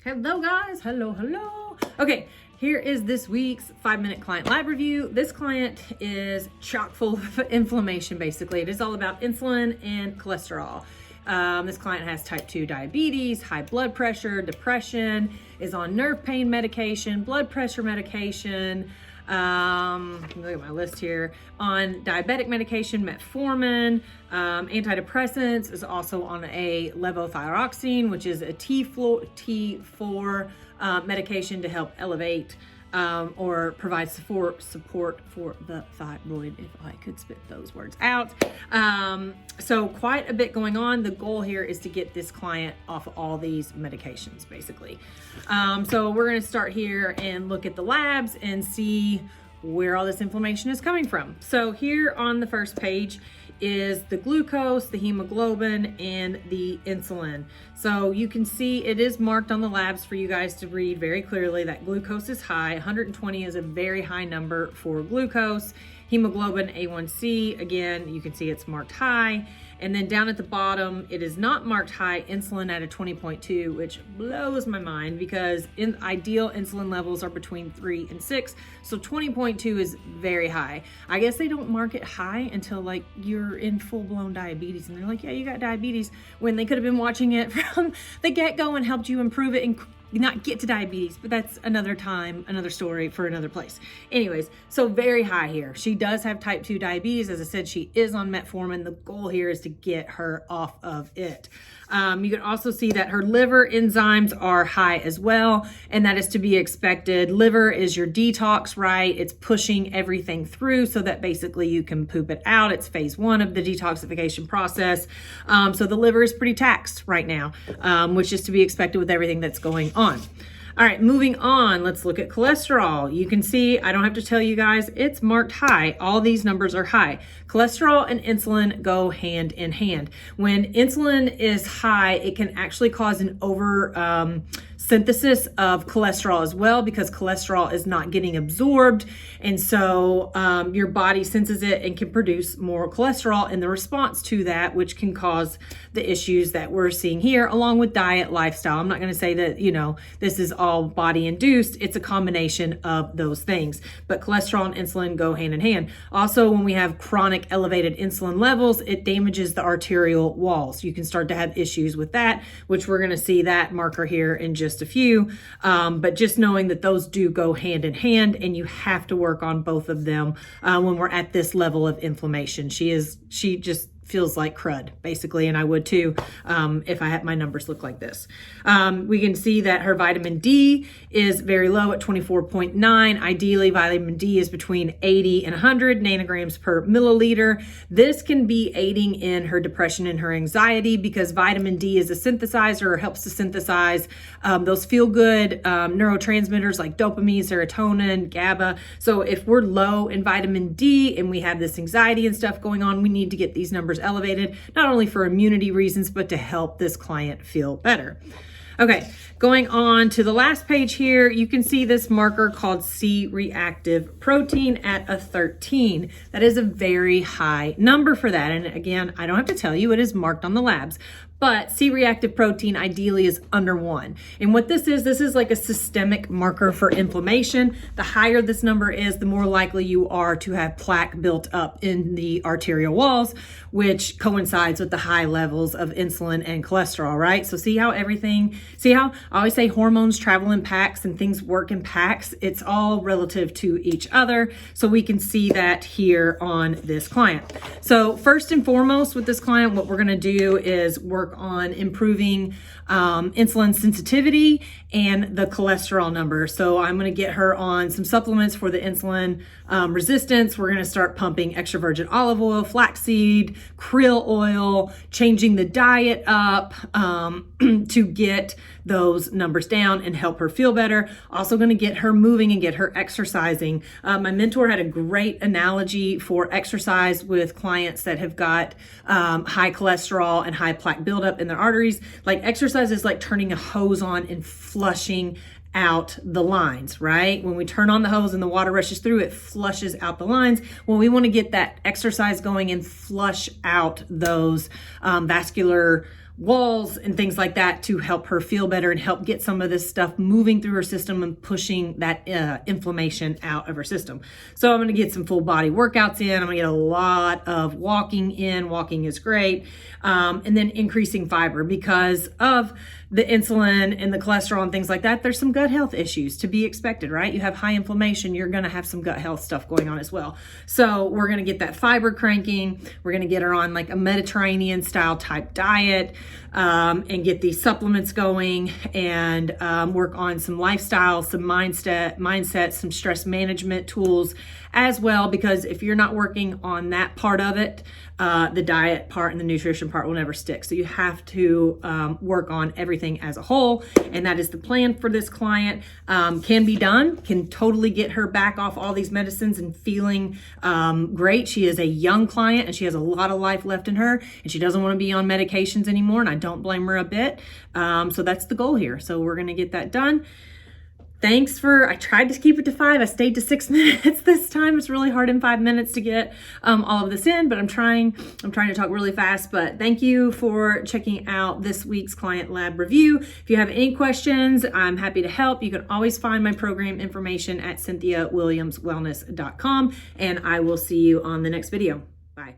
Hello guys, hello. Okay, here is this week's 5-minute client lab review. This client is chock full of inflammation, basically. It is all about insulin and cholesterol. This client has type 2 diabetes, high blood pressure, depression, is on nerve pain medication, blood pressure medication, look at my list here, on diabetic medication, metformin, antidepressants, is also on a levothyroxine, which is a T4 medication to help elevate or provide support for the thyroid, if I could spit those words out. So quite a bit going on. The goal here is to get this client off of all these medications, basically. So we're going to start here and look at the labs and see where all this inflammation is coming from. So here on the first page is the glucose, the hemoglobin, and the insulin. So you can see it is marked on the labs for you guys to read very clearly that glucose is high. 120 is a very high number for glucose. Hemoglobin A1C, again, you can see it's marked high. And then down at the bottom, it is not marked high, insulin at a 20.2, which blows my mind because in ideal insulin levels are between 3 and 6. So 20.2 is very high. I guess they don't mark it high until like you're in full-blown diabetes. And they're like, yeah, you got diabetes, when they could have been watching it from the get-go and helped you improve it and not get to diabetes, but that's another time, another story for another place. Anyways, so very high here. She does have type 2 diabetes. As I said, she is on metformin. The goal here is to get her off of it. You can also see that her liver enzymes are high as well, and that is to be expected. Liver is your detox, right? It's pushing everything through so that basically you can poop it out. It's phase 1 of the detoxification process. So the liver is pretty taxed right now, which is to be expected with everything that's going on. All right, moving on, let's look at cholesterol. You can see, I don't have to tell you guys, it's marked high. All these numbers are high. Cholesterol and insulin go hand in hand. When insulin is high, it can actually cause an over synthesis of cholesterol as well, because cholesterol is not getting absorbed. And so your body senses it and can produce more cholesterol in the response to that, which can cause the issues that we're seeing here, along with diet, lifestyle. I'm not going to say that, you know, this is all body induced. It's a combination of those things, but cholesterol and insulin go hand in hand. Also, when we have chronic elevated insulin levels, it damages the arterial walls. You can start to have issues with that, which we're going to see that marker here in just a few. But just knowing that those do go hand in hand, and you have to work on both of them when we're at this level of inflammation. She just feels like crud, basically, and I would too if I had my numbers look like this. We can see that her vitamin D is very low at 24.9. Ideally, vitamin D is between 80 and 100 nanograms per milliliter. This can be aiding in her depression and her anxiety because vitamin D is a synthesizer, or helps to synthesize those feel-good neurotransmitters like dopamine, serotonin, GABA. So if we're low in vitamin D and we have this anxiety and stuff going on, we need to get these numbers elevated, not only for immunity reasons, but to help this client feel better. Okay, going on to the last page here, you can see this marker called C-reactive protein at a 13. That is a very high number for that. And again, I don't have to tell you, it is marked on the labs. But C-reactive protein ideally is under 1. And what this is like a systemic marker for inflammation. The higher this number is, the more likely you are to have plaque built up in the arterial walls, which coincides with the high levels of insulin and cholesterol, right? So see how I always say hormones travel in packs and things work in packs. It's all relative to each other. So we can see that here on this client. So first and foremost with this client, what we're gonna do is work on improving insulin sensitivity and the cholesterol number. So I'm going to get her on some supplements for the insulin resistance. We're going to start pumping extra virgin olive oil, flaxseed, krill oil, changing the diet up to get those numbers down and help her feel better. Also going to get her moving and get her exercising. My mentor had a great analogy for exercise with clients that have got high cholesterol and high plaque buildup in their arteries. Like exercise is like turning a hose on and flushing out the lines, right? When we turn on the hose and the water rushes through, it flushes out the lines. Well, we want to get that exercise going and flush out those vascular walls and things like that to help her feel better and help get some of this stuff moving through her system and pushing that inflammation out of her system. So I'm going to get some full body workouts in. I'm going to get a lot of walking in. Walking is great. And then increasing fiber because of the insulin and the cholesterol and things like that. There's some gut health issues to be expected, right? You have high inflammation, you're going to have some gut health stuff going on as well. So we're going to get that fiber cranking. We're going to get her on like a Mediterranean style type diet, and get these supplements going, and work on some lifestyle, some mindset, some stress management tools as well, because if you're not working on that part of it, the diet part and the nutrition part will never stick. So you have to work on everything as a whole, and that is the plan for this client. Can be done, can totally get her back off all these medicines and feeling great. She is a young client and she has a lot of life left in her, and she doesn't want to be on medications anymore, and I don't blame her a bit. So that's the goal here. So we're going to get that done. I tried to keep it to 5. I stayed to 6 minutes this time. It's really hard in 5 minutes to get all of this in, but I'm trying to talk really fast. But thank you for checking out this week's client lab review. If you have any questions, I'm happy to help. You can always find my program information at CynthiaWilliamsWellness.com, and I will see you on the next video. Bye.